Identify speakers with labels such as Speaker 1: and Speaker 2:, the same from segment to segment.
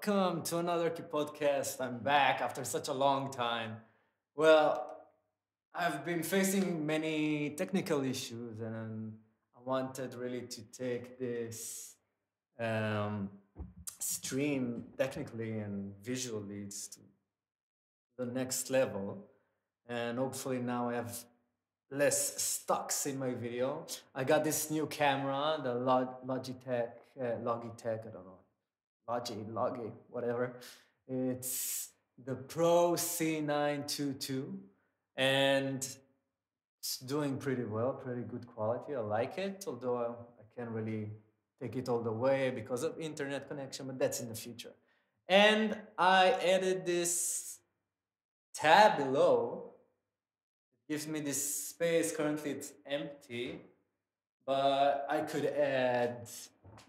Speaker 1: welcome to another Kipodcast. I'm back after such a long time. Well, I've been facing many technical issues, and I wanted really to take this um, stream technically and visually to the next level. And hopefully now I have less stucks in my video. I got this new camera, the Logitech, I don't know, Logi, whatever. It's the Pro C922, and it's doing pretty well, pretty good quality. I like it, although I can't really take it all the way because of internet connection, but that's in the future. And I added this tab below. It gives me this space. Currently it's empty, but I could add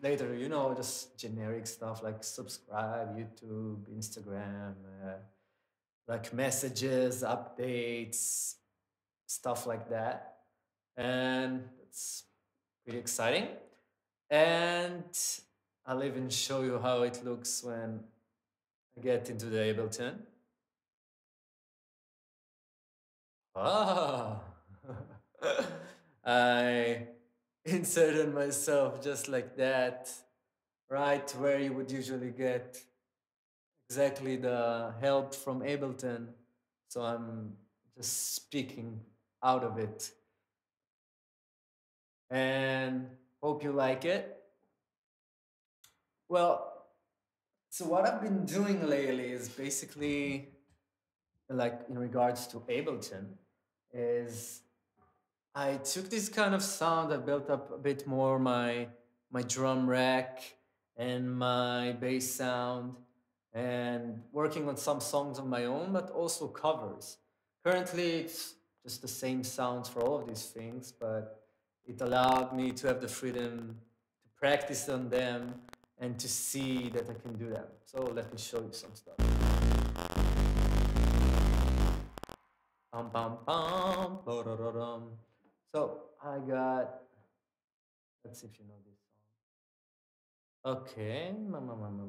Speaker 1: later, just generic stuff like subscribe, YouTube, Instagram, like messages, updates, stuff like that. And it's pretty exciting. And I'll even show you how it looks when I get into the Ableton. Ah, I inserted myself just like that, right where you would usually get exactly the help from Ableton. So I'm just speaking out of it. And hope you like it. Well, so what I've been doing lately is basically, like in regards to Ableton, is I took this kind of sound. I built up a bit more my drum rack and my bass sound, and working on some songs on my own, but also covers. Currently, it's just the same sounds for all of these things, but it allowed me to have the freedom to practice on them and to see that I can do them. So let me show you some stuff. Pam pam pam, ba-da-da-dum. So I got, let's see if you know this song. Okay, mama.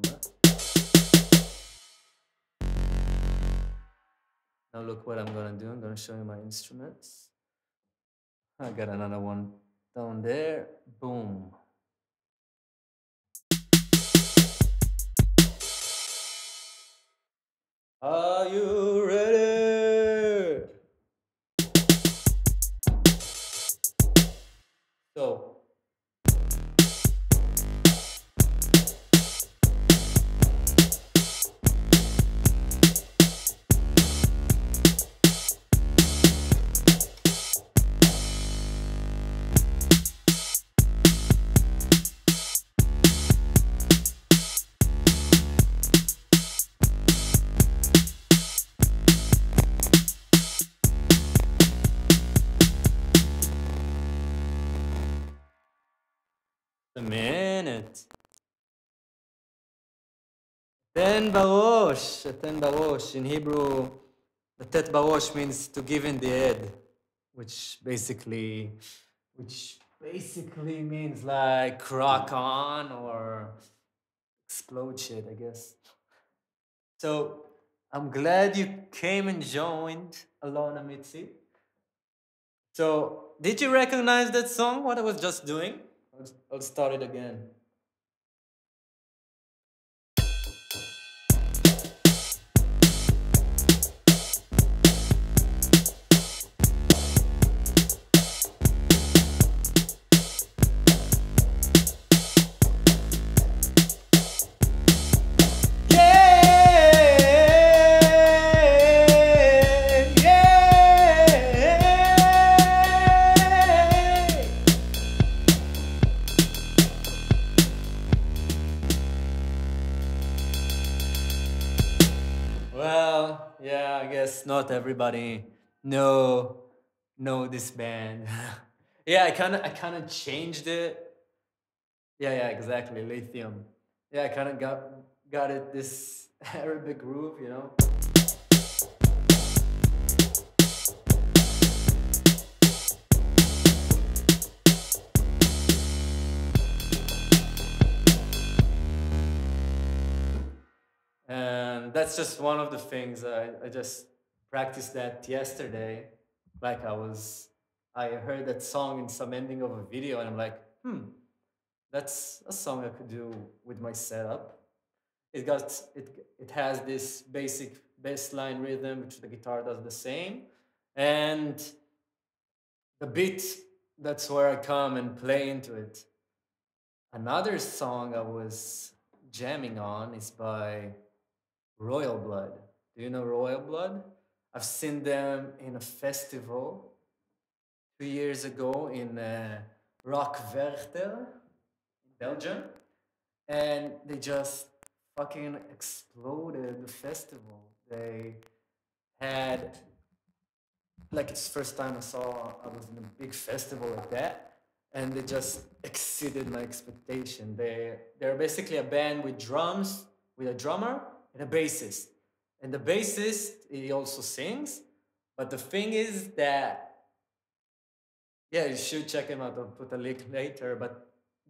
Speaker 1: Now look what I'm gonna do. I'm gonna show you my instruments. I got another one down there. Boom. Are you ready? So a minute. Ten barosh. Ten barosh. In Hebrew, the tet barosh means to give in the head, which basically means like rock on or explode shit, I guess. So I'm glad you came and joined Alona Mitzi. So did you recognize that song, what I was just doing? I'll start it again. Well, yeah, I guess not everybody know this band. Yeah, I kind of changed it. Yeah, exactly, Lithium. Yeah, I kind of got it this Arabic groove, you know. And that's just one of the things. I just practiced that yesterday. Like I heard that song in some ending of a video, and I'm like, that's a song I could do with my setup. It has this basic bass line rhythm, which the guitar does the same, and the beat. That's where I come and play into it. Another song I was jamming on is by Royal Blood. Do you know Royal Blood? I've seen them in a festival 2 years ago in Rock Werchter in Belgium, and they just fucking exploded the festival. They had like it's the first time I was in a big festival like that, and they just exceeded my expectation. They're basically a band with drums, with a drummer and a bassist, and the bassist he also sings. But the thing is that yeah, you should check him out. I'll put a link later. But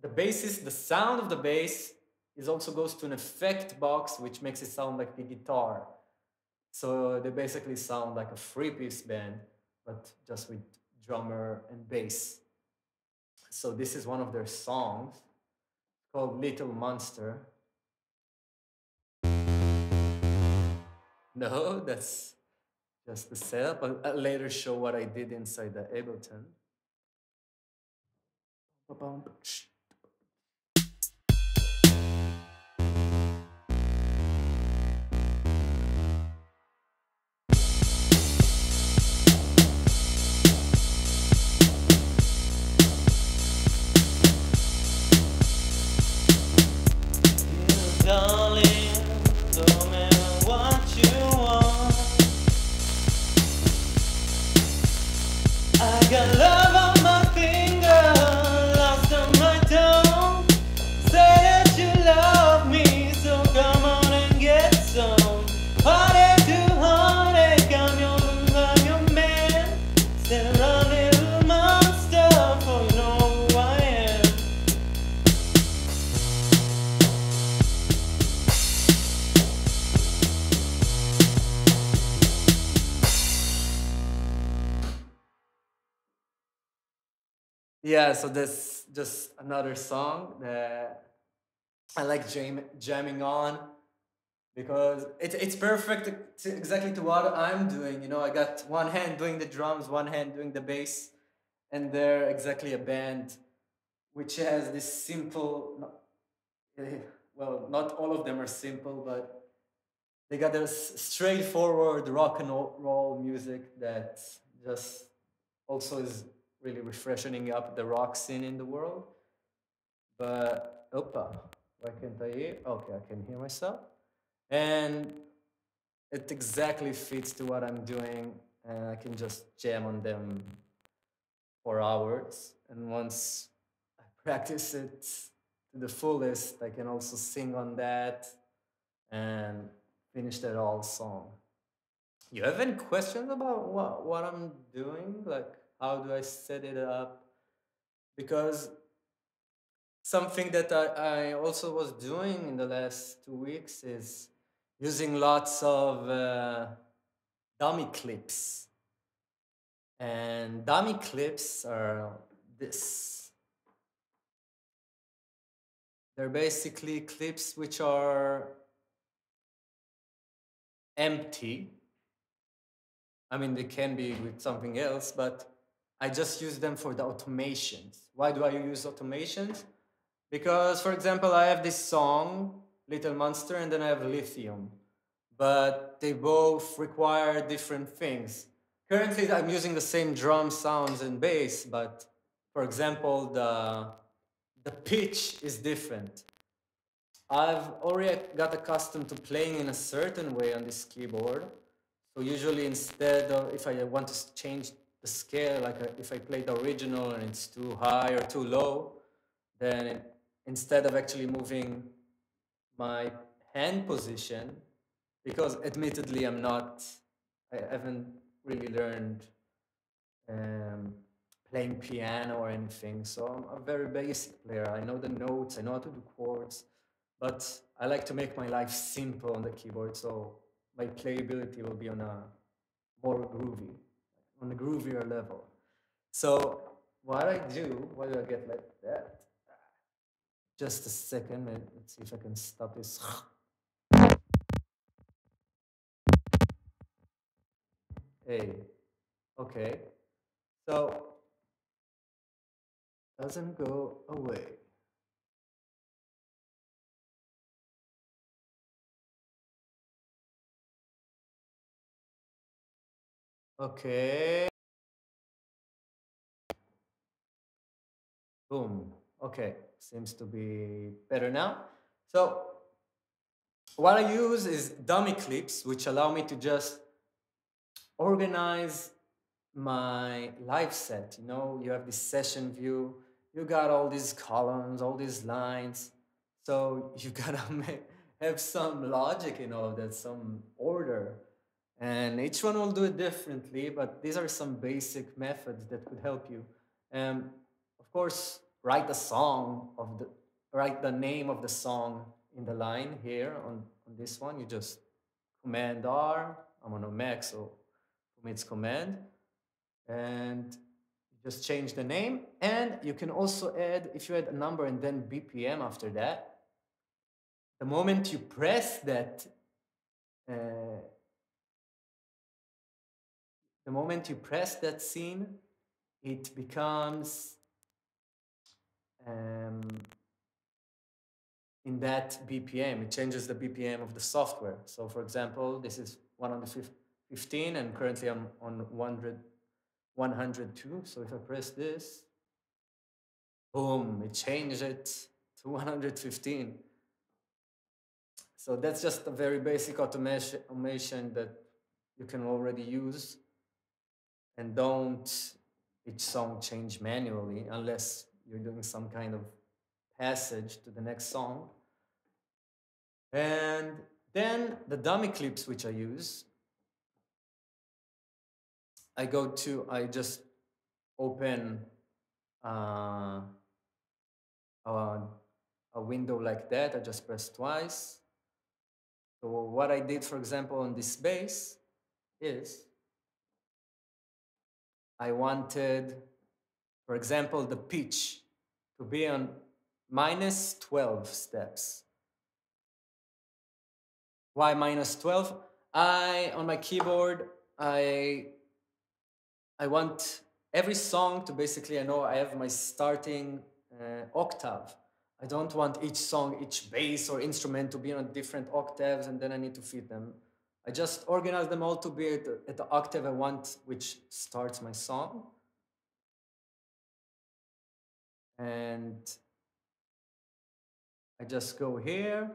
Speaker 1: the bassist, the sound of the bass is also goes to an effect box, which makes it sound like the guitar. So they basically sound like a three-piece band, but just with drummer and bass. So this is one of their songs called Little Monster. No, that's just the setup. I'll later show what I did inside the Ableton. Yeah, so that's just another song that I like jamming on because it's perfect exactly to what I'm doing. You know, I got one hand doing the drums, one hand doing the bass, and they're exactly a band which has this simple, well, not all of them are simple, but they got this straightforward rock and roll music that just also is really refreshing up the rock scene in the world. But opa, why can't I hear? Okay, I can hear myself, and it exactly fits to what I'm doing, and I can just jam on them for hours. And once I practice it to the fullest, I can also sing on that and finish that all song. You have any questions about what I'm doing? Like, how do I set it up? Because something that I also was doing in the last 2 weeks is using lots of dummy clips. And dummy clips are this. They're basically clips which are empty. I mean, they can be with something else, but I just use them for the automations. Why do I use automations? Because, for example, I have this song, Little Monster, and then I have Lithium. But they both require different things. Currently, I'm using the same drum sounds and bass, but for example, the pitch is different. I've already got accustomed to playing in a certain way on this keyboard. So usually instead of, if I want to change the scale, like if I play the original and it's too high or too low, then instead of actually moving my hand position, because admittedly I haven't really learned playing piano or anything, so I'm a very basic player. I know the notes, I know how to do chords, but I like to make my life simple on the keyboard, so my playability will be on a more groovy, on a groovier level. So what I do, why do I get like that? Just a second, let's see if I can stop this. Hey, okay. So doesn't go away. Okay. Boom. Okay. Seems to be better now. So what I use is dummy clips, which allow me to just organize my live set. You know, you have this session view, you got all these columns, all these lines. So you gotta have some logic in all of that, some order. And each one will do it differently, but these are some basic methods that could help you. Of course, write the name of the song in the line here on this one. You just Command R. I'm on a Mac, so for me it's Command. And you just change the name. And you can also add, if you add a number and then BPM after that, the moment you press that, uh, the moment you press that scene, it becomes um, in that BPM. It changes the BPM of the software. So for example, this is 115 and currently I'm on 102. So if I press this, boom, it changed it to 115. So that's just a very basic automation that you can already use, and don't each song change manually unless you're doing some kind of passage to the next song. And then the dummy clips which I use, I just open uh, a, a window like that. I just press twice. So what I did, for example, on this bass is I wanted, for example, the pitch to be on minus 12 steps. Why minus 12? On my keyboard, I want every song to basically, I know I have my starting octave. I don't want each song, each bass or instrument to be on different octaves and then I need to fit them. I just organize them all to be at the octave I want, which starts my song. And I just go here.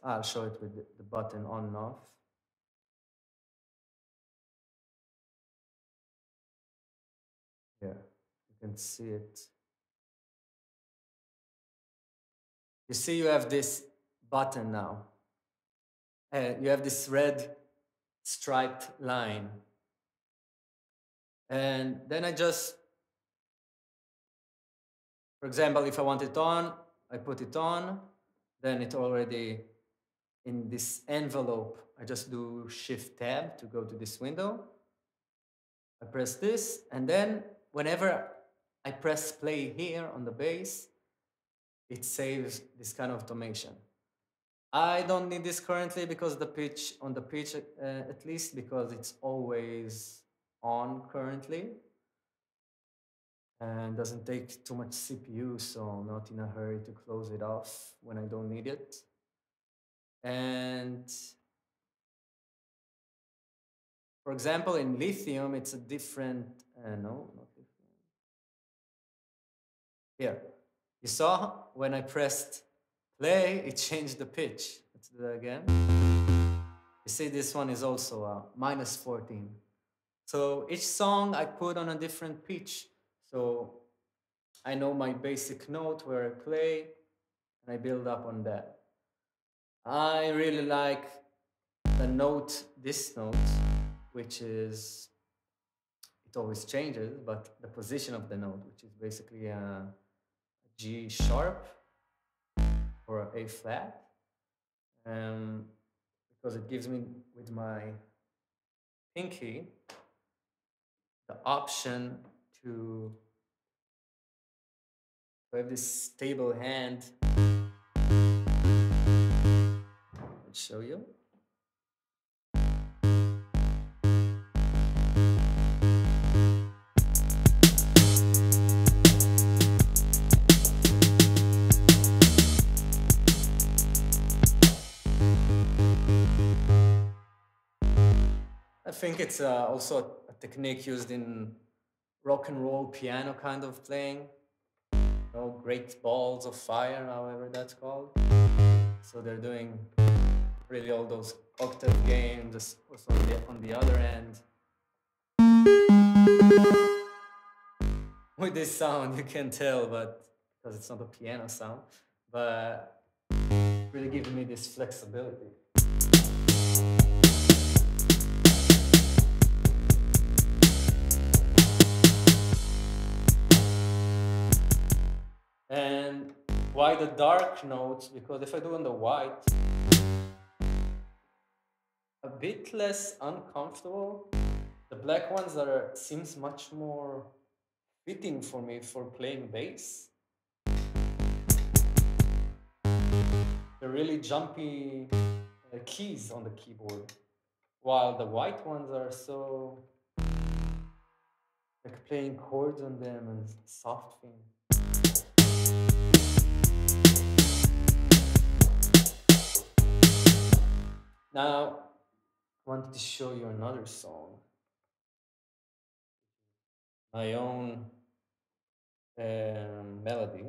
Speaker 1: I'll show it with the button on and off. Here, you can see it. You see you have this button now. You have this red striped line. And then I just, for example, if I want it on, I put it on, then it already in this envelope, I just do Shift Tab to go to this window. I press this, and then whenever I press play here on the bass, it saves this kind of automation. I don't need this currently because the pitch, at least because it's always on currently and doesn't take too much CPU, so I'm not in a hurry to close it off when I don't need it. And for example, in Lithium, it's a different, no, not Lithium. Here, you saw when I pressed play, it changed the pitch. Let's do that again. You see this one is also minus 14. So each song I put on a different pitch. So I know my basic note where I play and I build up on that. I really like a note, this note, which is, it always changes, but the position of the note, which is basically a G sharp or A flat, because it gives me with my pinky the option to have this stable hand. I'll show you. I think it's also a technique used in rock and roll piano kind of playing. You know, great balls of fire, however that's called. So they're doing really all those octave games. Also on the other end, with this sound, you can tell, but because it's not a piano sound, but really giving me this flexibility. And why the dark notes? Because if I do on the white, a bit less uncomfortable. The black ones seems much more fitting for me for playing bass. They're really jumpy keys on the keyboard, while the white ones are so like playing chords on them and soft things. Now, I wanted to show you another song, my own melody.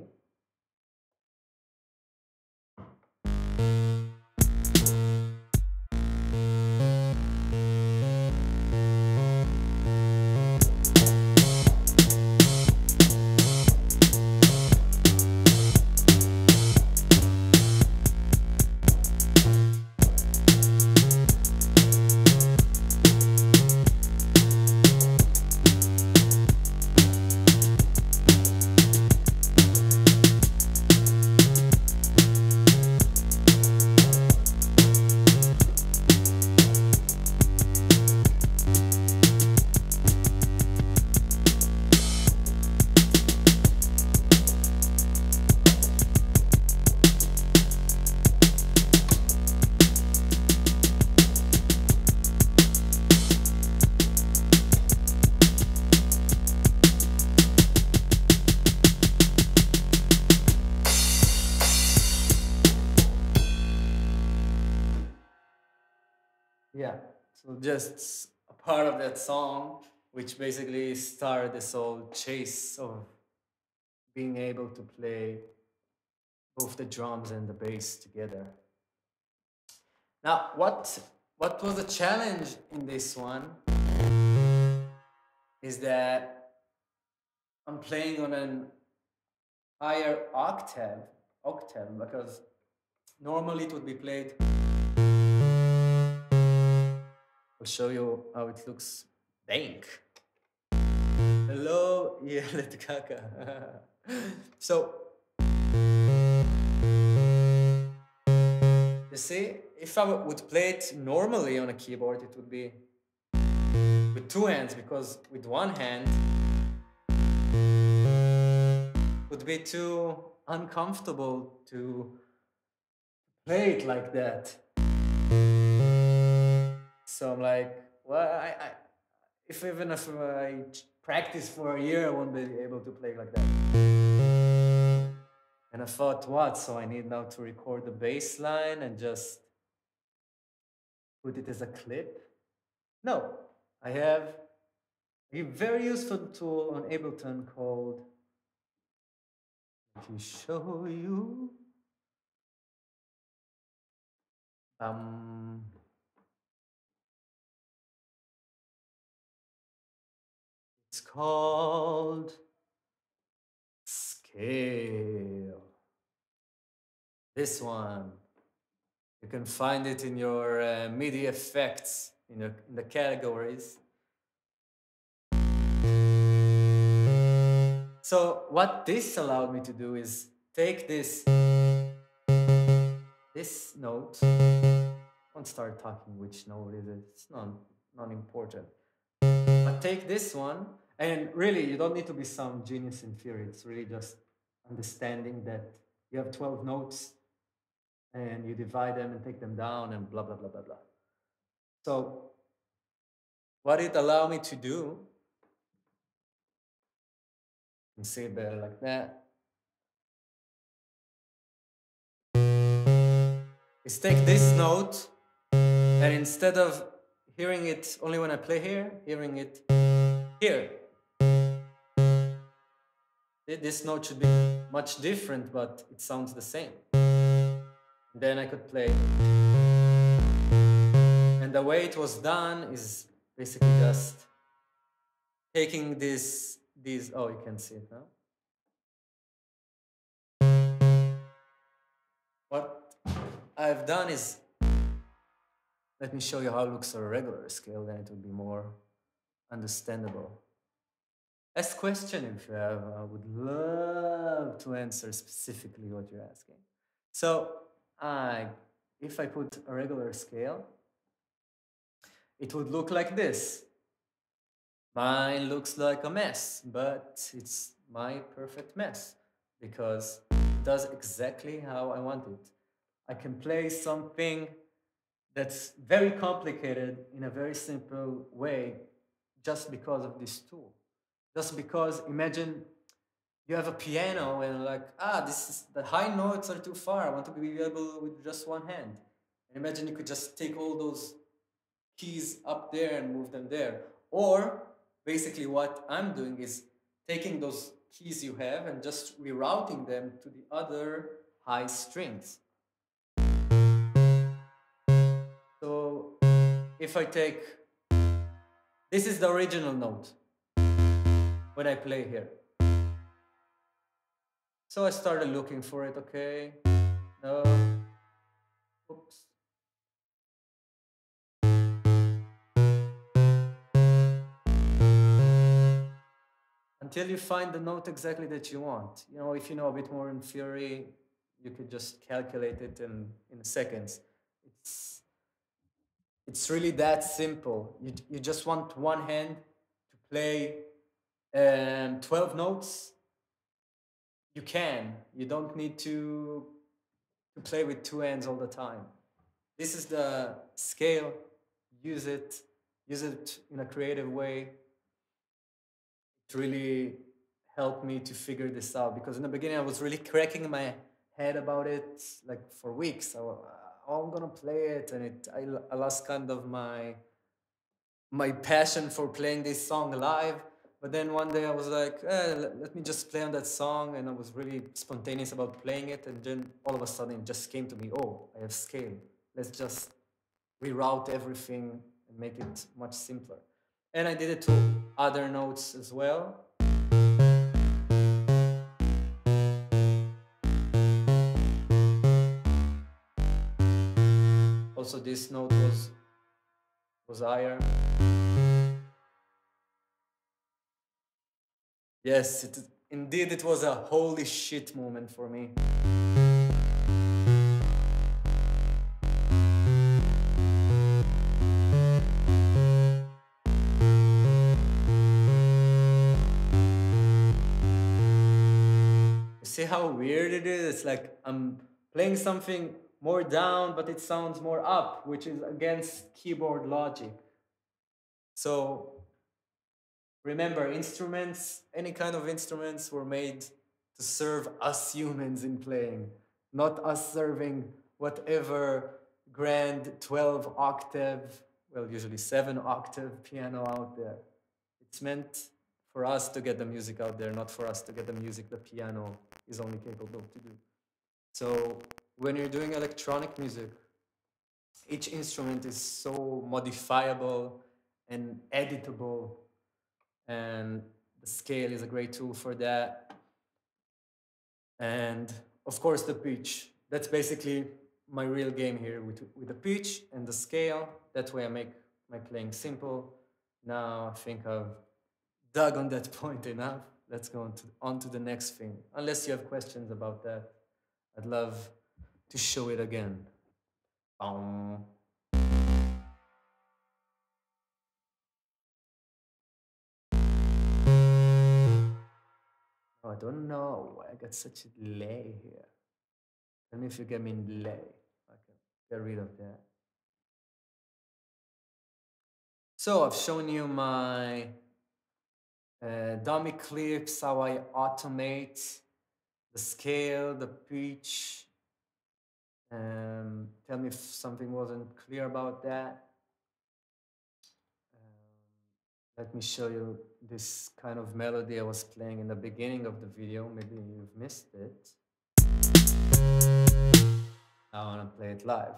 Speaker 1: Yeah, so just a part of that song, which basically started this whole chase of being able to play both the drums and the bass together. Now, what was the challenge in this one is that I'm playing on an higher octave, because normally it would be played. I'll show you how it looks. Dank. Hello, yeah, let kaka. So, you see, if I would play it normally on a keyboard, it would be with two hands, because with one hand it would be too uncomfortable to play it like that. So I'm like, well, if even if I practice for a year, I won't be able to play like that. And I thought, what? So I need now to record the bass line and just put it as a clip? No, I have a very useful tool on Ableton called, let me show you. It's called Scale. This one. You can find it in your MIDI effects in the categories. So what this allowed me to do is take this note. I won't start talking which note is it. It's not important. But take this one, and really you don't need to be some genius in theory. It's really just understanding that you have 12 notes and you divide them and take them down and blah blah blah blah blah. So what it allowed me to do, you see it better like that, is take this note and instead of hearing it only when I play here, hearing it here. This note should be much different, but it sounds the same. Then I could play. And the way it was done is basically just taking these, oh, you can see it now. What I've done is, let me show you how it looks on a regular scale, then it will be more understandable. Ask question if you have. I would love to answer specifically what you're asking. So if I put a regular scale, it would look like this. Mine looks like a mess, but it's my perfect mess because it does exactly how I want it. I can play something that's very complicated in a very simple way just because of this tool. Just because, imagine you have a piano and like, the high notes are too far. I want to be able with just one hand. And imagine you could just take all those keys up there and move them there. Or basically what I'm doing is taking those keys you have and just rerouting them to the other high strings. So if I take, this is the original note when I play here. So I started looking for it, okay, no, oops. Until you find the note exactly that you want. You know, if you know a bit more in theory, you could just calculate it in seconds. It's really that simple. You just want one hand to play 12 notes. You can. You don't need to play with two hands all the time. This is the scale. Use it in a creative way. It really helped me to figure this out because in the beginning I was really cracking my head about it like for weeks. I'm gonna play it, and I lost kind of my passion for playing this song live. But then one day I was like, let me just play on that song, and I was really spontaneous about playing it. And then all of a sudden it just came to me, oh, I have scale. Let's just reroute everything and make it much simpler. And I did it to other notes as well. Also, this note was higher. Yes, indeed it was a holy shit moment for me. See how weird it is? It's like I'm playing something more down, but it sounds more up, which is against keyboard logic. So remember, instruments, any kind of instruments were made to serve us humans in playing, not us serving whatever grand 12 octave, well, usually 7 octave piano out there. It's meant for us to get the music out there, not for us to get the music the piano is only capable to do. So when you're doing electronic music, each instrument is so modifiable and editable, and the scale is a great tool for that. And of course the pitch, that's basically my real game here with the pitch and the scale. That way I make my playing simple. Now I think I've dug on that point enough. Let's go on to the next thing. Unless you have questions about that, I'd love to show it again. Boom. Oh, I don't know why I got such a delay here. Tell me if you get me in delay. I can get rid of that. So I've shown you my dummy clips, how I automate the scale, the pitch. Tell me if something wasn't clear about that. Let me show you this kind of melody I was playing in the beginning of the video. Maybe you've missed it. I want to play it live.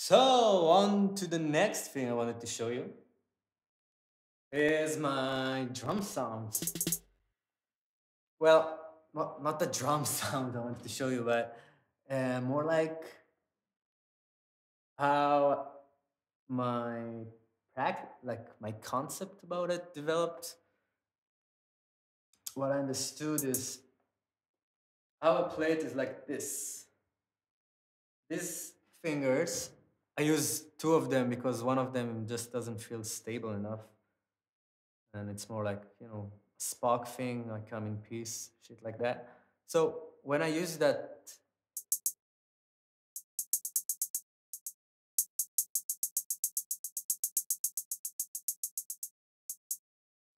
Speaker 1: So on to the next thing I wanted to show you is my drum sounds. Well, not the drum sound I wanted to show you, but more like how my my concept about it developed. What I understood is how I play it is like this. These fingers, I use two of them because one of them just doesn't feel stable enough. And it's more like, you know, a spark thing, I come in peace, shit like that. So when I use that,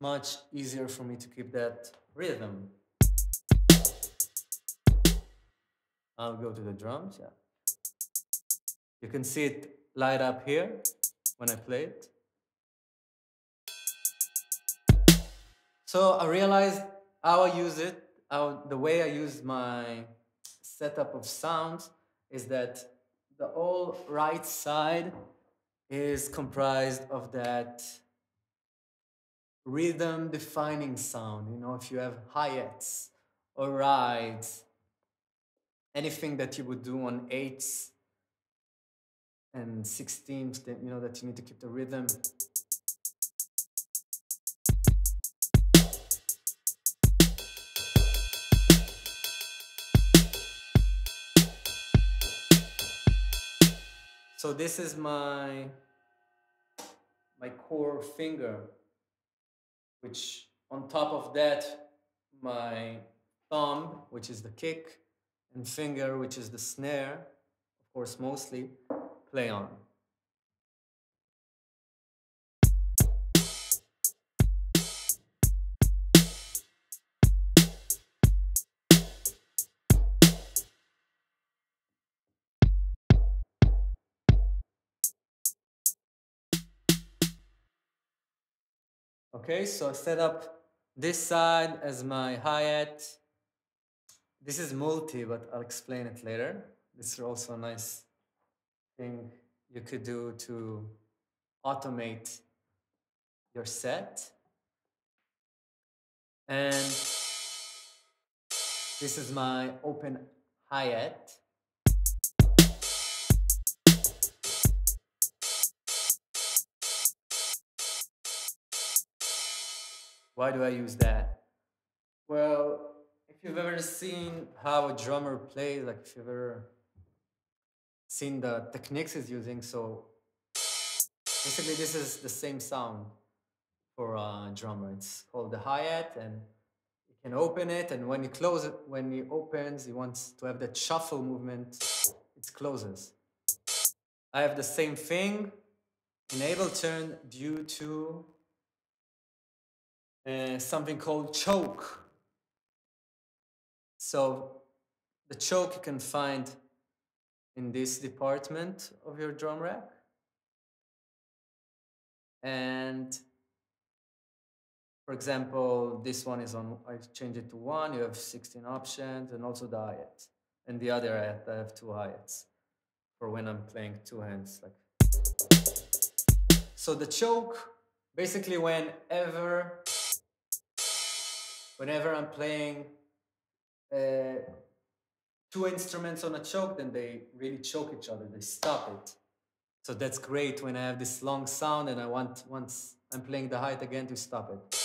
Speaker 1: much easier for me to keep that rhythm. I'll go to the drums, yeah. You can see it light up here when I play it. So I realized how I use it, the way I use my setup of sounds is that the whole right side is comprised of that rhythm defining sound. You know, if you have hi-hats or rides, anything that you would do on 8s and 16s, you know, that you need to keep the rhythm. So this is my core finger, which on top of that, my thumb, which is the kick, and finger, which is the snare, of course, mostly, play on. Okay, so I set up this side as my hi-hat. This is multi, but I'll explain it later. This is also a nice thing you could do to automate your set. And this is my open hi-hat. Why do I use that? Well, if you've ever seen how a drummer plays, like if you've ever seen the techniques he's using, so basically this is the same sound for a drummer. It's called the hi-hat, and you can open it, and when you close it, when he opens, he wants to have that shuffle movement, it closes. I have the same thing in Ableton due to something called choke. So the choke you can find in this department of your drum rack. And for example, this one is on, I change it to 1, you have 16 options, and also the hi-hat. And the other hi-hat, I have 2 hi-hats for when I'm playing 2 hands. Like, so the choke, basically whenever I'm playing 2 instruments on a choke, then they really choke each other, they stop it. So that's great when I have this long sound and I want, once I'm playing the hi-hat again, to stop it.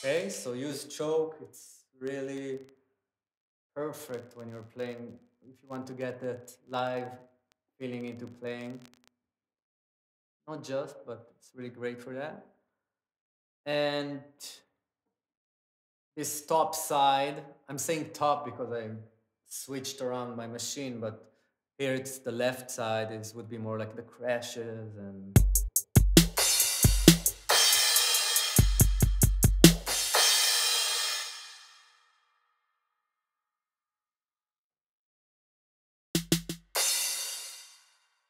Speaker 1: Okay, so use choke. It's really perfect when you're playing, if you want to get that live feeling into playing. Not just, but it's really great for that. And this top side, I'm saying top because I switched around my machine, but here it's the left side, is would be more like the crashes and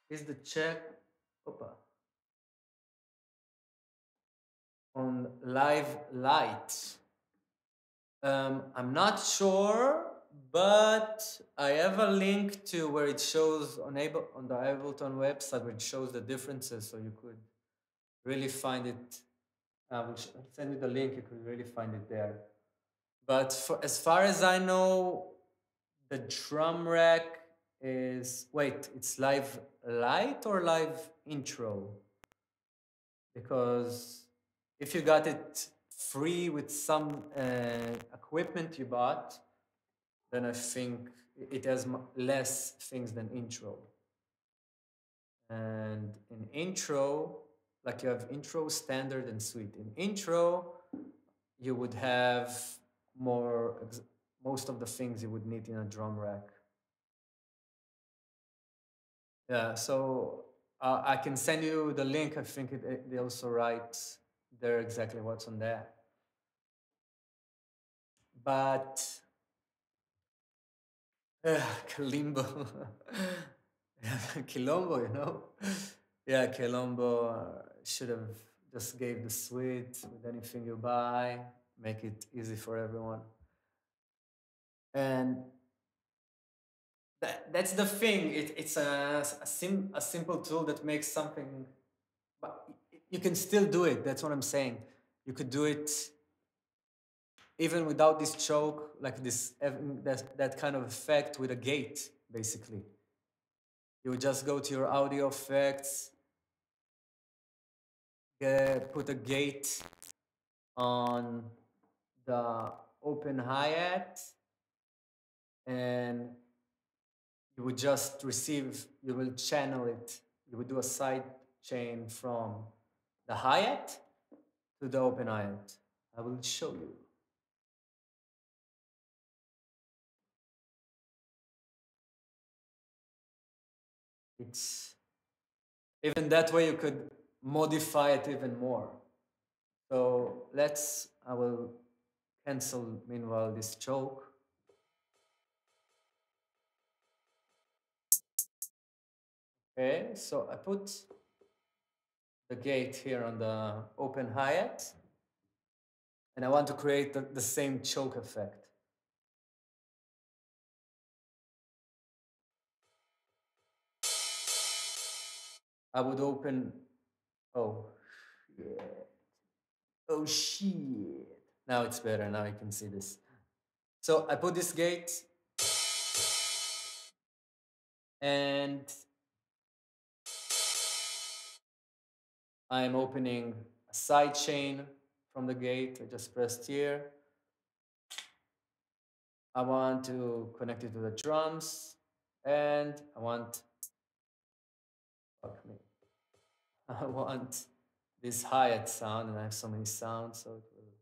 Speaker 1: is the check opa, on live light. I'm not sure, but I have a link to where it shows on on the Ableton website, where it shows the differences, so you could really find it. I'll send you the link. You could really find it there. But as far as I know, the drum rack is, wait, it's live light or live intro? Because if you got it free with some equipment you bought, then I think it has less things than intro. And in intro, like you have intro, standard, and suite. In intro, you would have most of the things you would need in a drum rack. Yeah, so I can send you the link. I think they also write there exactly what's on there. But Kalimbo, Kilombo, you know? Yeah, Kilombo should have just gave the suite with anything you buy, make it easy for everyone. And that's the thing. It's a simple tool that makes something, but you can still do it. That's what I'm saying. You could do it even without this choke, like this that kind of effect with a gate, basically. You would just go to your audio effects, put a gate on the open hi-hat, and you would just receive, you will channel it. You would do a side chain from the hi-hat to the open hi-hat. I will show you. It's even that way you could modify it even more. So I will cancel meanwhile this choke. Okay, so I put the gate here on the open hi-hat, and I want to create the same choke effect. I would open, oh, shit. Oh shit. Now it's better. Now you can see this. So I put this gate, and I'm opening a side chain from the gate. I just pressed here. I want to connect it to the drums, and I want, fuck me, I want this hi-hat sound, and I have so many sounds, so it will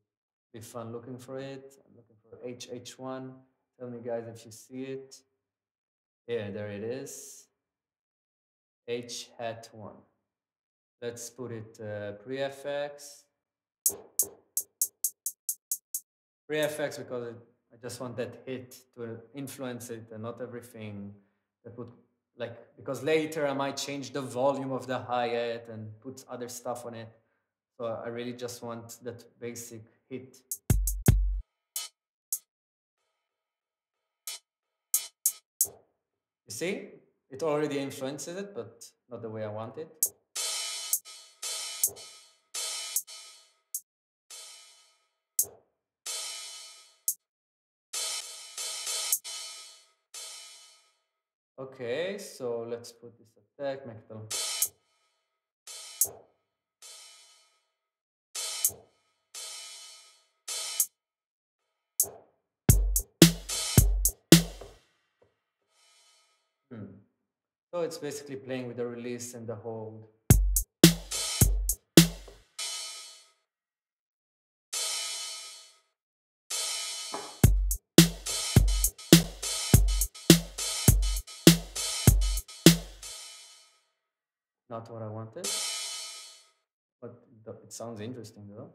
Speaker 1: be fun looking for it. I'm looking for HH1. Tell me, guys, if you see it. Yeah, there it is. H-hat1. Let's put it pre-FX. Pre-FX because I just want that hit to influence it and not everything that would, like, because later I might change the volume of the hi-hat and put other stuff on it. So I really just want that basic hit. You see? It already influences it, but not the way I want it. Okay, so let's put this attack, make it a... So it's basically playing with the release and the hold. Not what I wanted, but it sounds interesting though.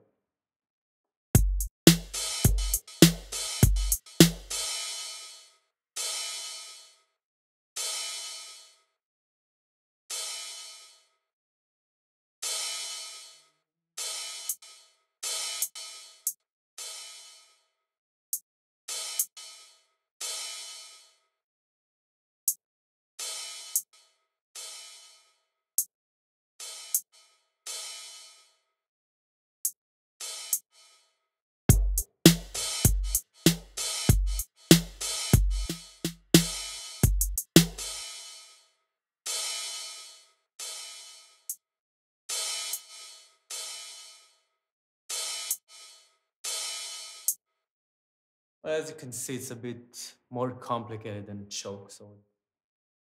Speaker 1: Well, as you can see, it's a bit more complicated than choke, so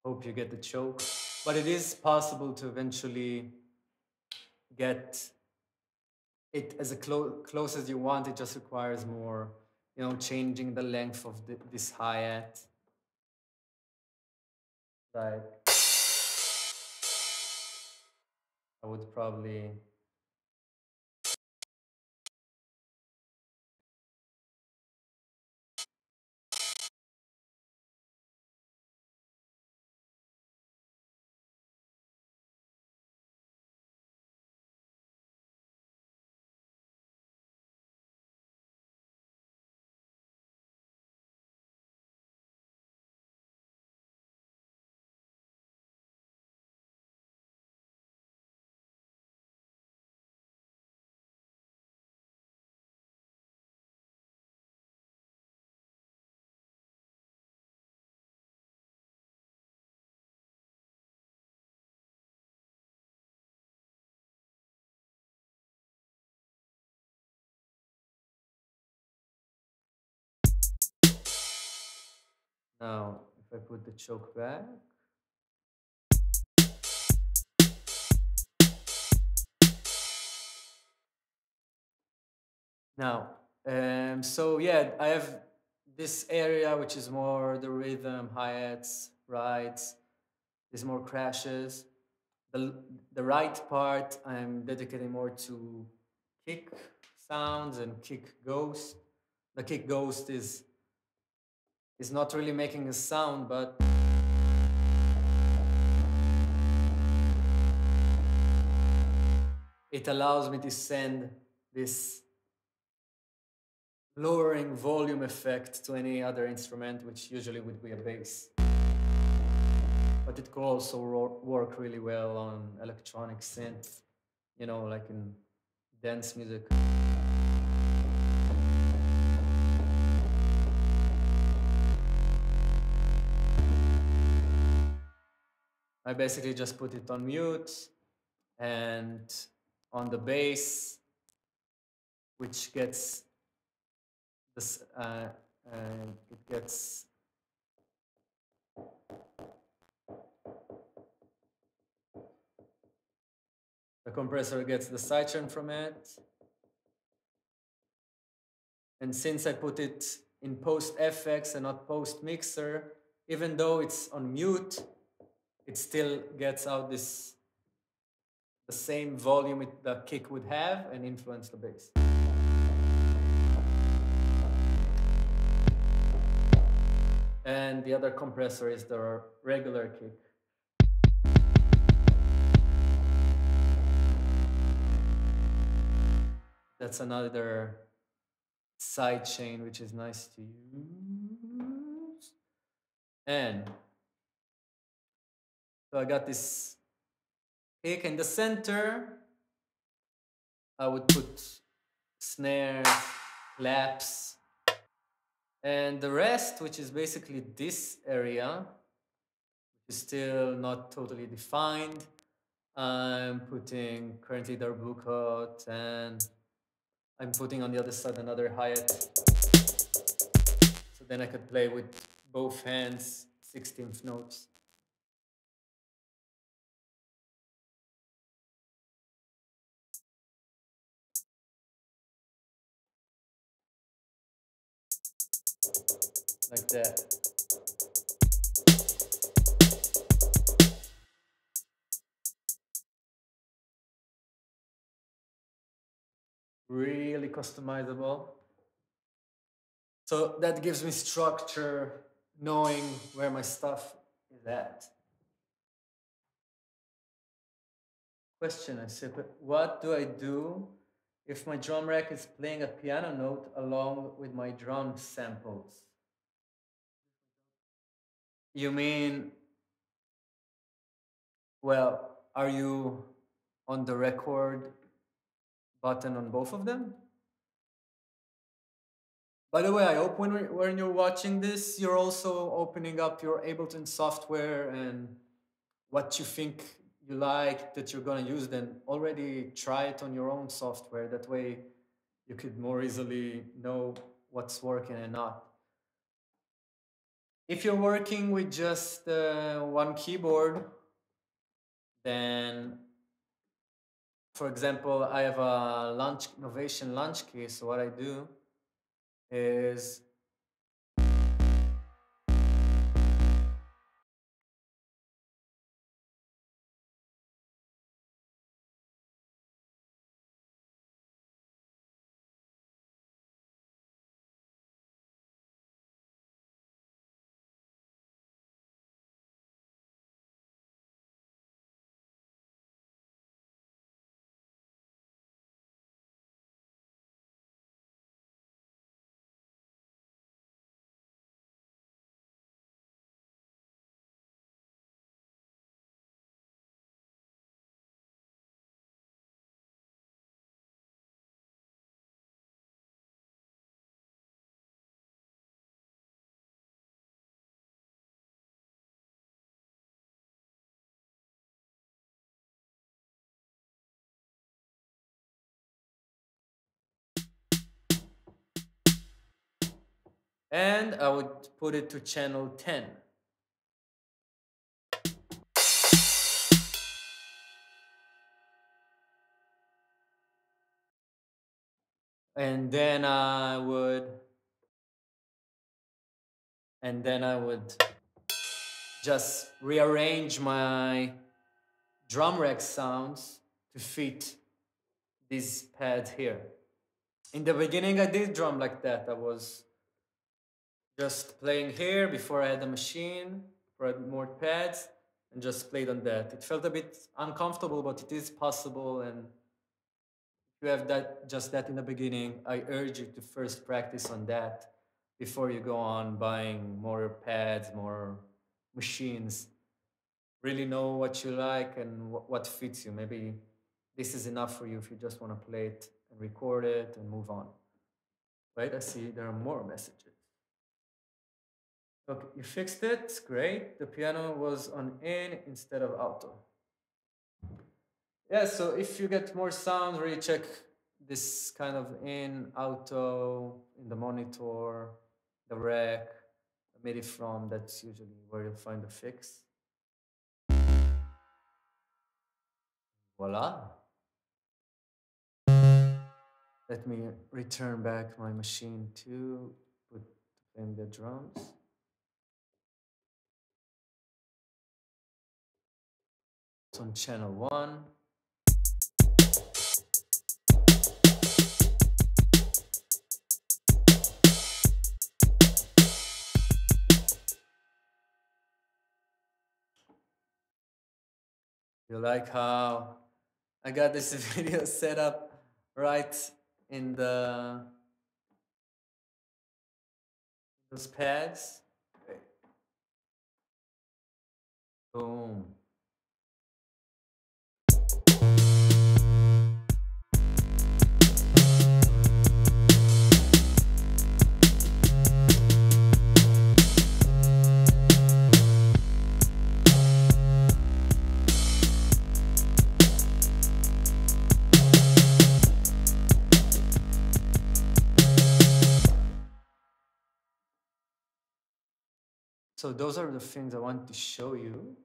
Speaker 1: hope you get the choke. But it is possible to eventually get it as close as you want. It just requires more, changing the length of this hi-hat. Like, I would probably... Now, if I put the choke back, now, so yeah, I have this area which is more the rhythm, hi-hats, rides, there's more crashes. The right part I'm dedicating more to kick sounds and kick ghost. The kick ghost is not really making a sound, but it allows me to send this lowering volume effect to any other instrument, which usually would be a bass. But it could also work really well on electronic synth, like in dance music. I basically just put it on mute, and on the bass, which gets this, it gets the compressor gets the sidechain from it. And since I put it in post FX and not post mixer, even though it's on mute, it still gets out this the same volume the kick would have and influence the bass. And the other compressor is the regular kick. That's another side chain which is nice to use. And so I got this kick in the center. I would put snares, claps, and the rest, which is basically this area, which is still not totally defined. I'm putting currently the blue coat, and I'm putting on the other side another hi-hat. So then I could play with both hands 16th notes. Like that. Really customizable. So that gives me structure, knowing where my stuff is at. Question, I said, what do I do if my drum rack is playing a piano note along with my drum samples? You mean, well, are you on the record button on both of them? By the way, I hope when you're watching this, you're also opening up your Ableton software and what you think you like that you're going to use, then already try it on your own software. That way you could more easily know what's working and not. If you're working with just one keyboard, then, for example, I have a Novation Launchkey. So what I do is and I would put it to channel 10. And then I would just rearrange my drum rack sounds to fit this pad here. In the beginning, I did drum like that. I was just playing here before I had a machine, before I had more pads, and just played on that. It felt a bit uncomfortable, but it is possible. And if you have just that in the beginning, I urge you to first practice on that before you go on buying more pads, more machines. Really know what you like and what fits you. Maybe this is enough for you if you just want to play it and record it and move on. Right? I see there are more messages. Okay, you fixed it. Great. The piano was on in instead of auto. Yeah, so if you get more sound, really check this kind of in, auto, in the monitor, the rack, the MIDI from. That's usually where you'll find the fix. Voila. Let me return back my machine to put in the drums. It's on channel 1. You like how I got this video set up right in those pads? Boom. So those are the things I want to show you.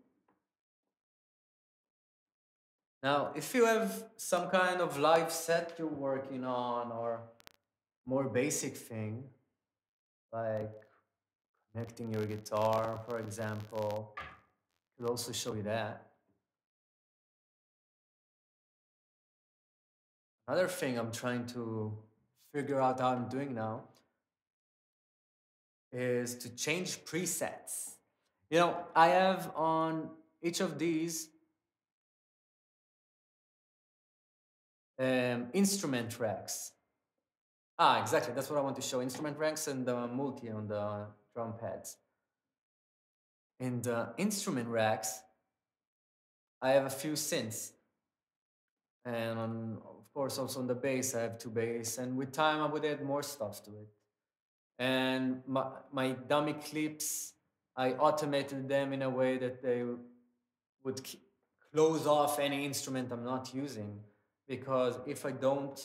Speaker 1: Now, if you have some kind of live set you're working on or more basic thing, like connecting your guitar, for example, I could also show you that. Another thing I'm trying to figure out how I'm doing now is to change presets. You know, I have on each of these instrument racks. Ah, exactly. That's what I want to show. Instrument racks and the multi on the drum pads. In the instrument racks, I have a few synths. And of course, also on the bass, I have 2 bass. And with time, I would add more stuff to it. And my dummy clips, I automated them in a way that they would close off any instrument I'm not using. Because if I don't,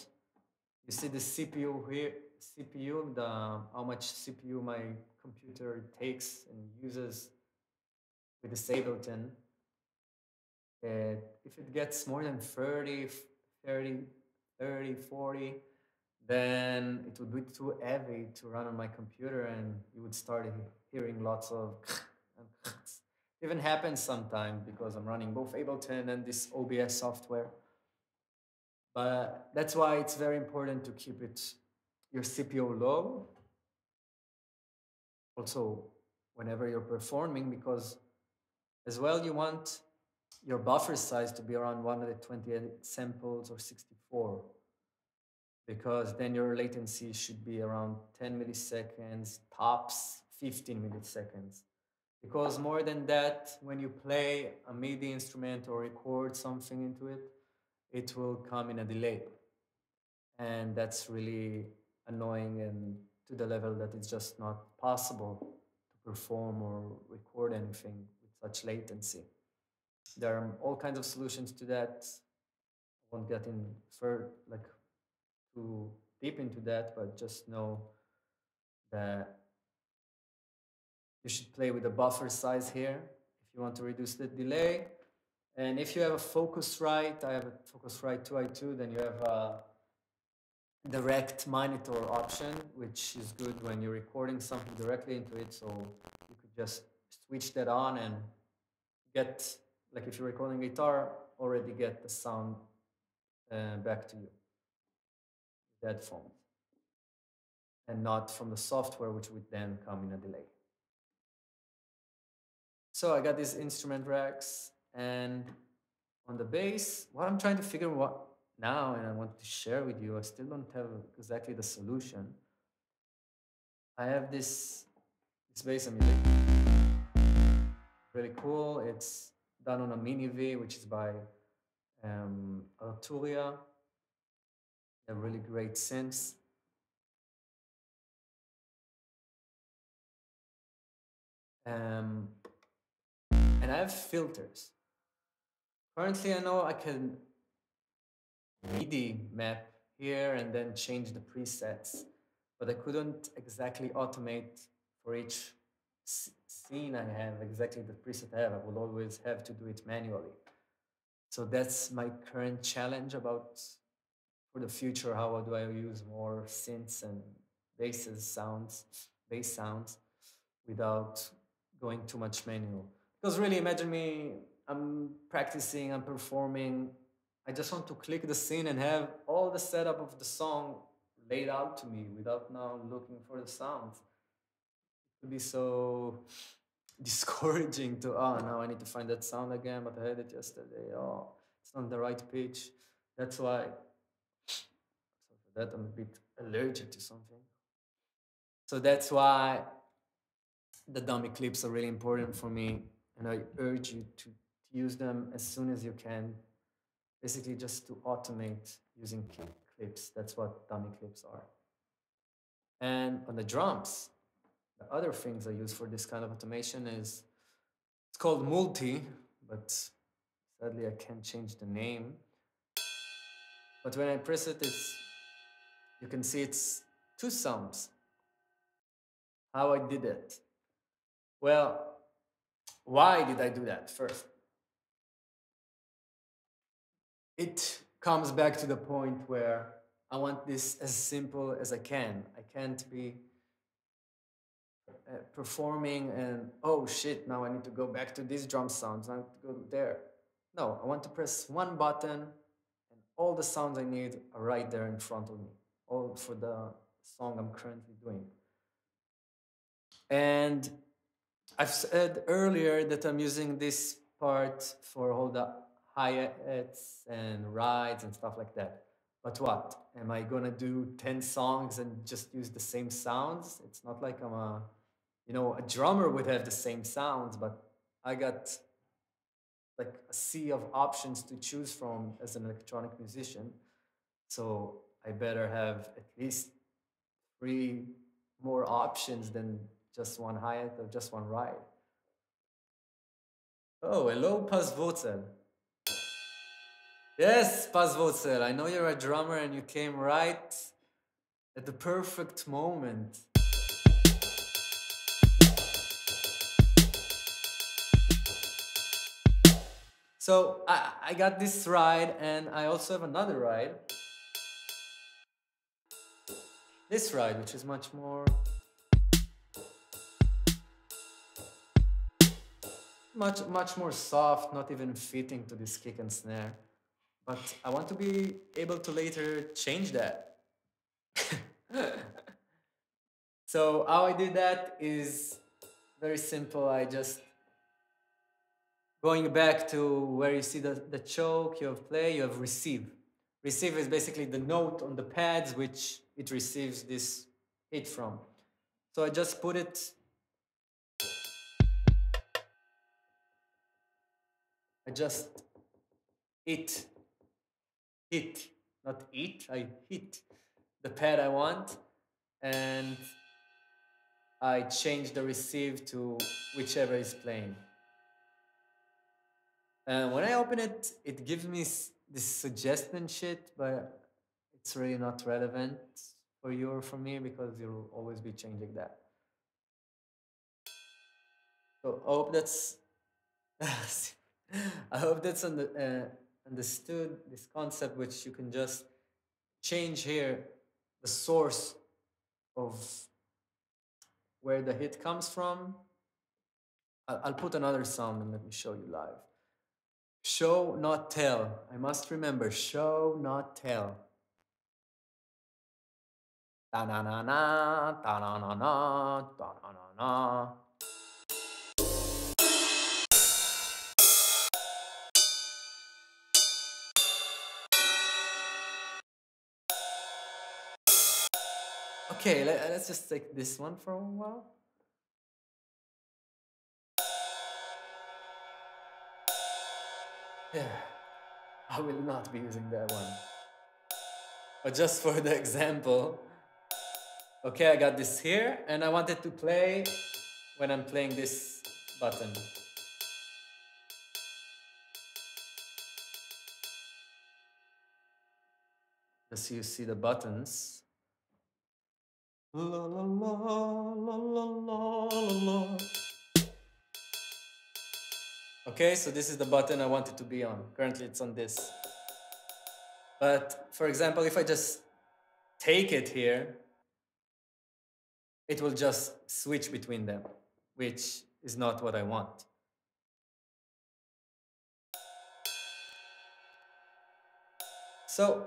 Speaker 1: you see the CPU here, CPU, how much CPU my computer takes and uses with this Ableton. If it gets more than 40, then it would be too heavy to run on my computer and you would start hearing lots of even happens sometimes because I'm running both Ableton and this OBS software. But that's why it's very important to keep your CPU low. Also, whenever you're performing, because as well you want your buffer size to be around 128 samples or 64, because then your latency should be around 10 milliseconds, tops 15 milliseconds. Because more than that, when you play a MIDI instrument or record something into it, it will come in a delay. And that's really annoying and to the level that it's just not possible to perform or record anything with such latency. There are all kinds of solutions to that. I won't get in too deep into that, but just know that you should play with the buffer size here if you want to reduce the delay. And if you have a Focusrite, I have a Focusrite 2i2, then you have a direct monitor option, which is good when you're recording something directly into it. So you could just switch that on and get, like if you're recording guitar, already get the sound back to you with headphones, and not from the software, which would then come in a delay. So I got these instrument racks, and on the bass, what I'm trying to figure out now, and I want to share with you, I still don't have exactly the solution. I have this bass I'm using, really cool. It's done on a mini V, which is by Arturia. They're really great synths. Um, and I have filters. Currently, I know I can midi map here and then change the presets, but I couldn't exactly automate for each scene I have exactly the preset I have. I will always have to do it manually. So that's my current challenge about for the future. How do I use more synths and bass sounds, without going too much manual? Because really, imagine me, I'm practicing, I'm performing. I just want to click the scene and have all the setup of the song laid out to me without now looking for the sounds. It would be so discouraging to, oh, now I need to find that sound again, but I had it yesterday. Oh, it's not the right pitch. That's why, so for that, I'm a bit allergic to something. So that's why the dummy clips are really important for me, and I urge you to use them as soon as you can. Basically, just to automate using clips. That's what dummy clips are. And on the drums, the other things I use for this kind of automation is, it's called multi, but sadly I can't change the name. But when I press it, you can see it's two sounds. How I did it? Well, why did I do that first? It comes back to the point where I want this as simple as I can. I can't be performing and, oh shit, now I need to go back to these drum sounds, I have to go there. No, I want to press one button and all the sounds I need are right there in front of me, all for the song I'm currently doing. And I've said earlier that I'm using this part for all the hi-hats and rides and stuff like that. But what? Am I gonna do 10 songs and just use the same sounds? It's not like I'm a drummer would have the same sounds, but I got like a sea of options to choose from as an electronic musician. So I better have at least 3 more options than just one hi-hat or just one ride. Oh, hello, Pazvotel. Yes, Pazvotel, I know you're a drummer and you came right at the perfect moment. So I got this ride and I also have another ride. This ride, which is much more soft, not even fitting to this kick and snare. But I want to be able to later change that. So how I did that is very simple. I just, going back to where you see the choke, you have play, you have receive. Receive is basically the note on the pads which it receives this hit from. So I just put it, I just hit, not eat, I hit the pad I want, and I change the receive to whichever is playing. And when I open it, it gives me this suggestion shit, but it's really not relevant for you or for me because you'll always be changing that. So I hope that's I hope that's understood, this concept, which you can just change here the source of where the hit comes from. I'll put another sound and let me show you live. Show, not tell. I must remember, show, not tell. Ta-na-na-na, ta-na-na-na, ta-na-na-na. Okay, let's just take this one for a while. Yeah, I will not be using that one. But just for the example, okay, I got this here, and I wanted to play when I'm playing this button. As you see the buttons. La, la, la, la, la, la, la. Okay, so this is the button I want it to be on. Currently it's on this. But for example, if I just take it here, it will just switch between them, which is not what I want. So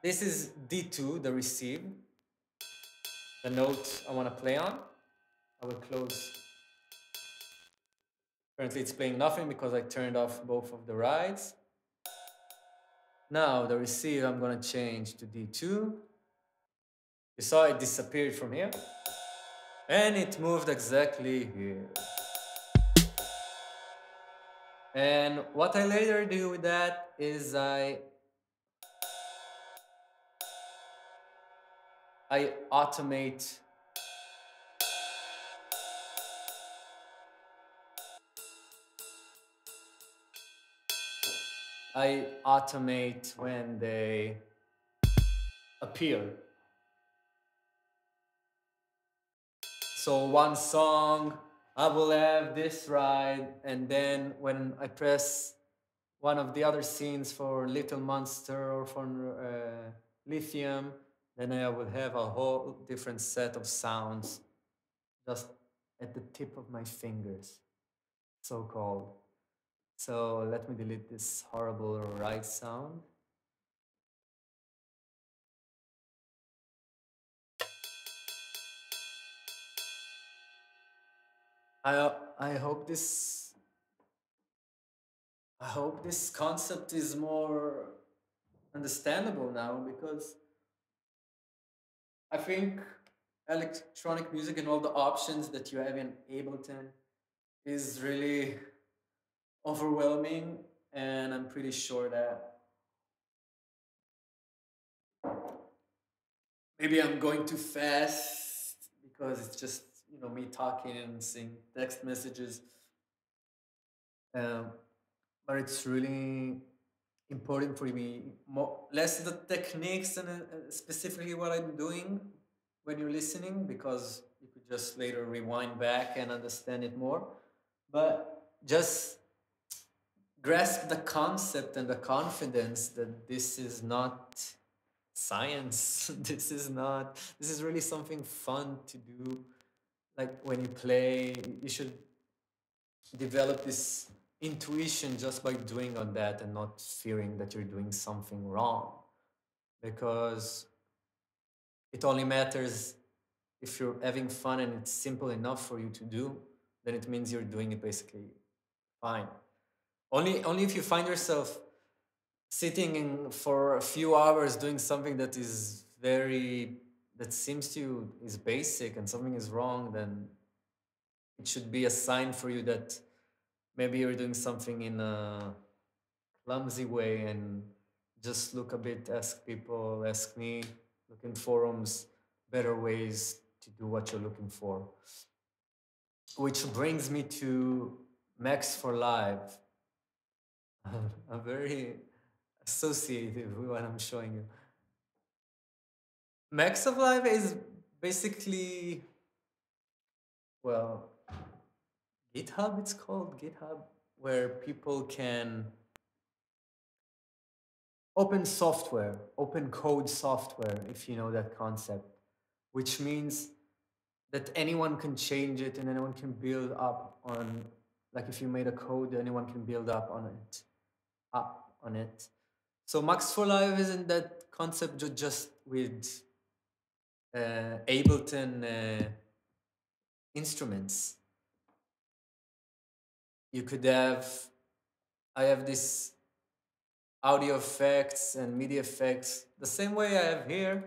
Speaker 1: this is D2, the receive, the note I want to play on. I will close. Currently it's playing nothing because I turned off both of the rides. Now the receive I'm going to change to D2. You saw it disappeared from here. And it moved exactly here. And what I later do with that is I automate when they appear. So one song, I will have this ride, and then when I press one of the other scenes for Little Monster or for Lithium, then I will have a whole different set of sounds just at the tip of my fingers, so called. So let me delete this horrible ride sound. I hope this concept is more understandable now, because I think electronic music and all the options that you have in Ableton is really overwhelming, and I'm pretty sure that maybe I'm going too fast because it's just, you know, me talking and seeing text messages. Um, but it's really important for me, less the techniques and specifically what I'm doing when you're listening, because you could just later rewind back and understand it more. But just grasp the concept and the confidence that this is not science. This is really something fun to do. Like when you play, you should develop this intuition just by doing on that and not fearing that you're doing something wrong, because it only matters if you're having fun and it's simple enough for you to do, then it means you're doing it basically fine. Only if you find yourself sitting in for a few hours doing something that is that seems to you is basic and something is wrong, then it should be a sign for you that maybe you're doing something in a clumsy way, and just look a bit, ask people, ask me, look in forums, better ways to do what you're looking for. Which brings me to Max for Live. I'm very associated with what I'm showing you. Max of Live is basically, well, GitHub, it's called GitHub, where people can open software, open code software, if you know that concept, which means that anyone can change it and anyone can build up on, like if you made a code, anyone can build up on it. So Max for Live isn't that concept just with Ableton instruments. You could have, I have this audio effects and MIDI effects the same way I have here,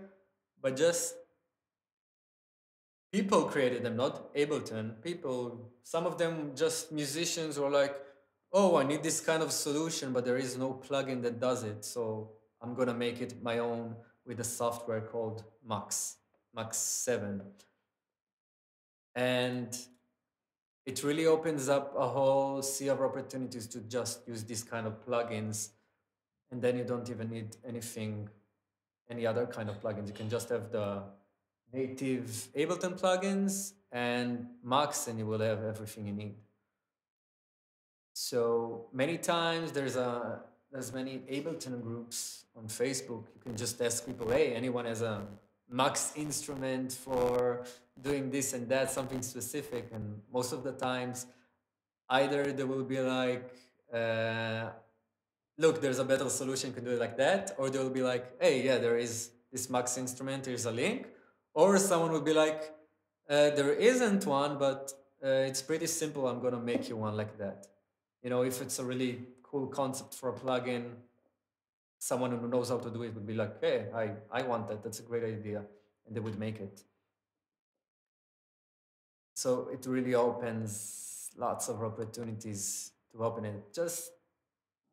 Speaker 1: but just people created them, not Ableton. People, some of them just musicians were like, oh, I need this kind of solution, but there is no plugin that does it. So I'm gonna make it my own with a software called Max 7. And it really opens up a whole sea of opportunities to just use these kind of plugins. And then you don't even need anything, any other kind of plugins. You can just have the native Ableton plugins and Max, and you will have everything you need. So many times there's many Ableton groups on Facebook. You can just ask people, hey, anyone has a Max instrument for doing this and that, something specific. And most of the times, either they will be like, look, there's a better solution, you can do it like that. Or they will be like, hey, yeah, there is this Max instrument, here's a link. Or someone will be like, there isn't one, but it's pretty simple, I'm gonna make you one like that. You know, if it's a really cool concept for a plugin, someone who knows how to do it would be like, hey, I want that, that's a great idea. And they would make it. So it really opens lots of opportunities to open it. Just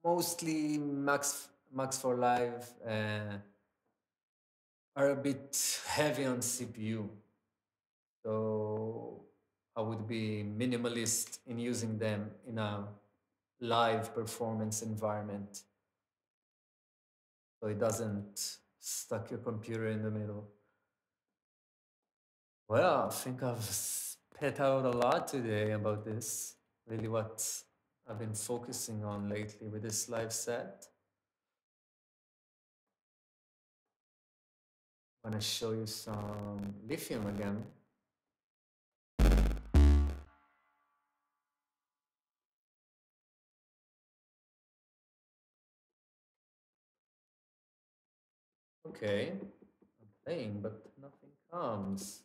Speaker 1: mostly Max for Live are a bit heavy on CPU. So I would be minimalist in using them in a live performance environment. So it doesn't stuck your computer in the middle. Well, I think I've spat out a lot today about this. Really what I've been focusing on lately with this live set. I'm gonna show you some Lithium again. Okay, I'm playing, but nothing comes.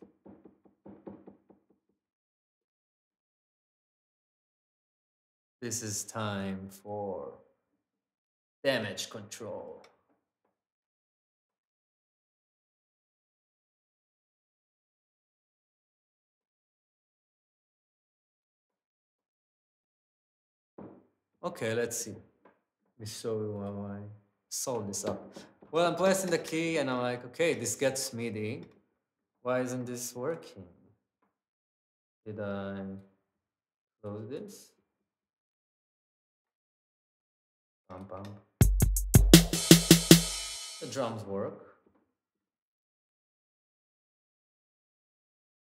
Speaker 1: This is time for damage control. Okay, let's see. Let me show you how I solve this up. Well, I'm pressing the key and I'm like, okay, this gets MIDI. Why isn't this working? Did I close this? Bum, bum. The drums work.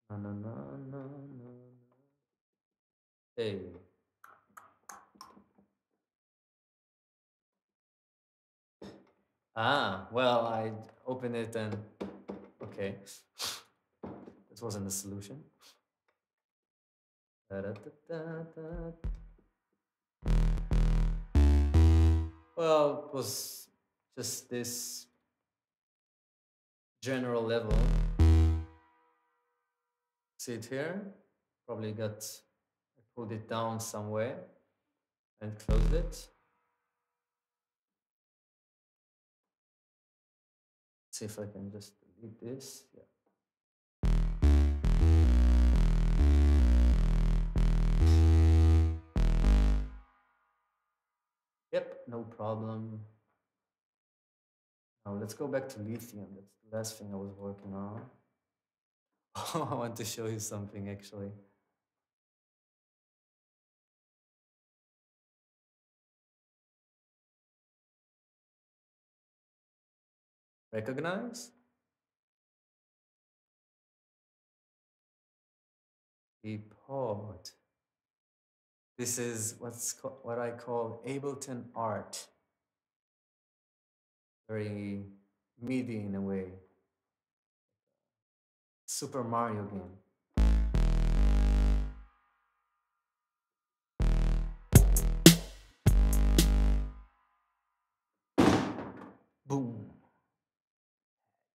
Speaker 1: Na, na, na, na, na. Hey. Ah, well, I opened it and okay. This wasn't the solution. Da, da, da, da, da. Well, it was just this general level. See it here? Probably I pulled it down somewhere and closed it. See if I can just delete this. Yeah. Yep, no problem. Now let's go back to Lithium. That's the last thing I was working on. I want to show you something actually. Recognize? KIPOD. This is what I call Ableton art. Very MIDI in a way. Super Mario game. Boom.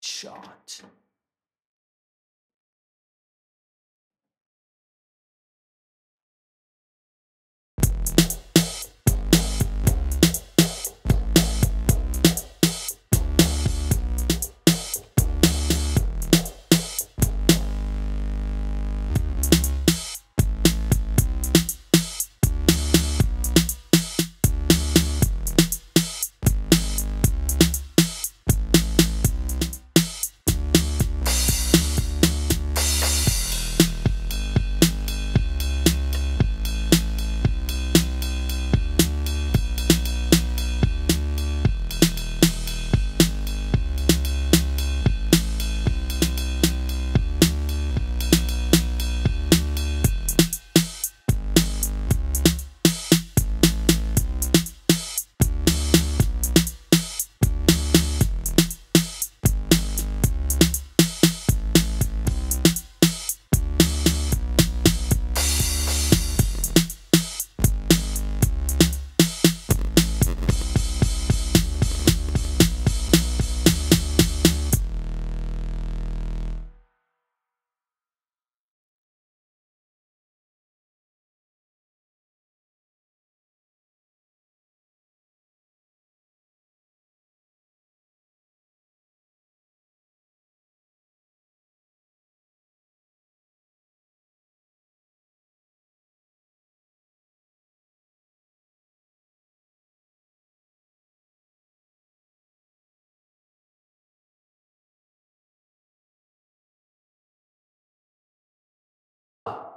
Speaker 1: Shot.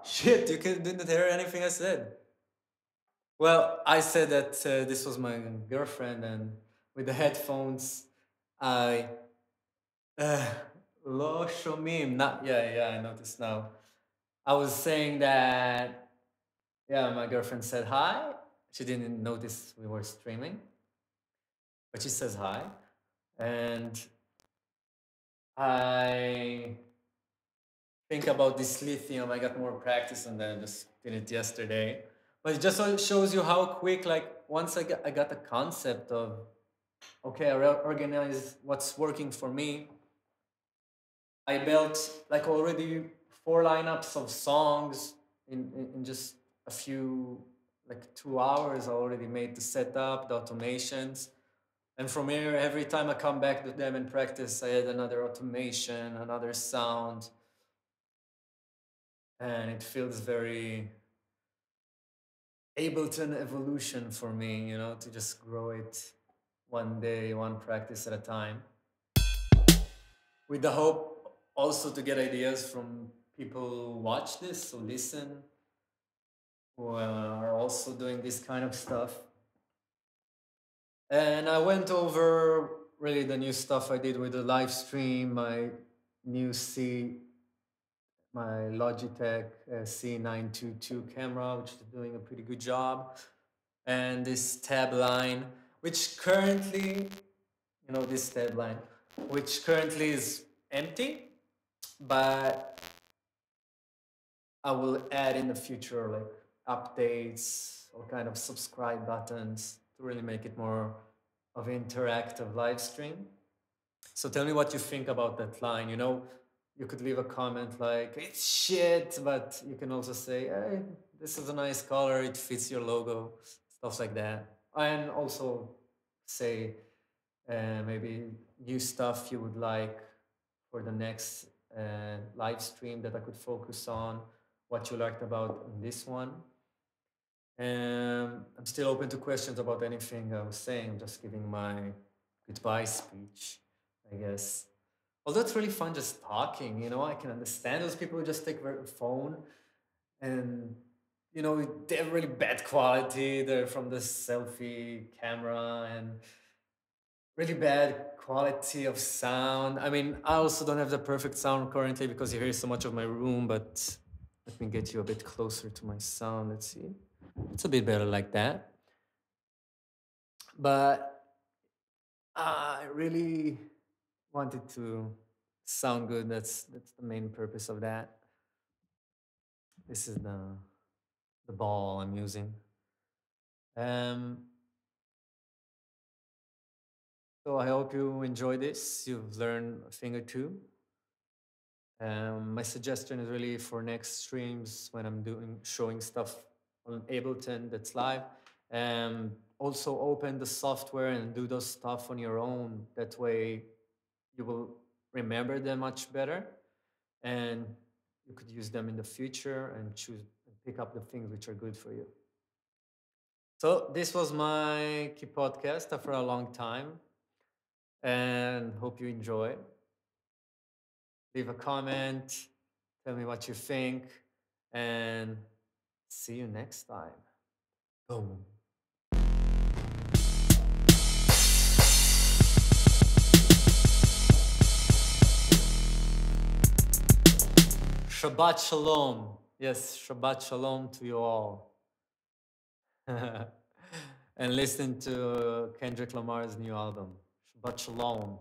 Speaker 1: Shit, you didn't hear anything I said. Well, I said that this was my girlfriend, and with the headphones, I uh, lo shomim. Not yeah, yeah. I noticed now. I was saying that yeah, my girlfriend said hi. She didn't notice we were streaming, but she says hi, and I think about this lithium. I got more practice and then just did it yesterday. But it just shows you how quick, like once I got the concept of, okay, I organize what's working for me. I built like already 4 lineups of songs in just a few, like 2 hours. I already made the setup, the automations. And from here, every time I come back to them and practice, I add another automation, another sound. And it feels very Ableton evolution for me, you know, to just grow it one day, one practice at a time. With the hope also to get ideas from people who watch this, who listen, who are also doing this kind of stuff. And I went over really the new stuff I did with the live stream, my new my Logitech C922 camera, which is doing a pretty good job. And this tab line, which currently, you know, this tab line, which currently is empty, but I will add in the future like updates or kind of subscribe buttons to really make it more of an interactive live stream. So tell me what you think about that line. You know, you could leave a comment like, it's shit, but you can also say, hey, this is a nice color, it fits your logo, stuff like that. And also say maybe new stuff you would like for the next live stream that I could focus on, what you liked about this one. I'm still open to questions about anything I was saying. I'm just giving my goodbye speech, I guess. Although it's really fun just talking, you know, I can understand those people who just take their phone and, you know, they have really bad quality. They're from the selfie camera and really bad quality of sound. I mean, I also don't have the perfect sound currently because you hear so much of my room, but let me get you a bit closer to my sound. Let's see. It's a bit better like that. But I really wanted to sound good. That's the main purpose of that. This is the ball I'm using. Um, so I hope you enjoy this. You've learned a thing or two. My suggestion is really for next streams when I'm doing showing stuff on Ableton that's live. Also open the software and do those stuff on your own. That way you will remember them much better and you could use them in the future and choose and pick up the things which are good for you. So this was my key podcast for a long time and hope you enjoy. Leave a comment, tell me what you think, and see you next time. Boom. Shabbat Shalom. Yes, Shabbat Shalom to you all. And listen to Kendrick Lamar's new album. Shabbat Shalom.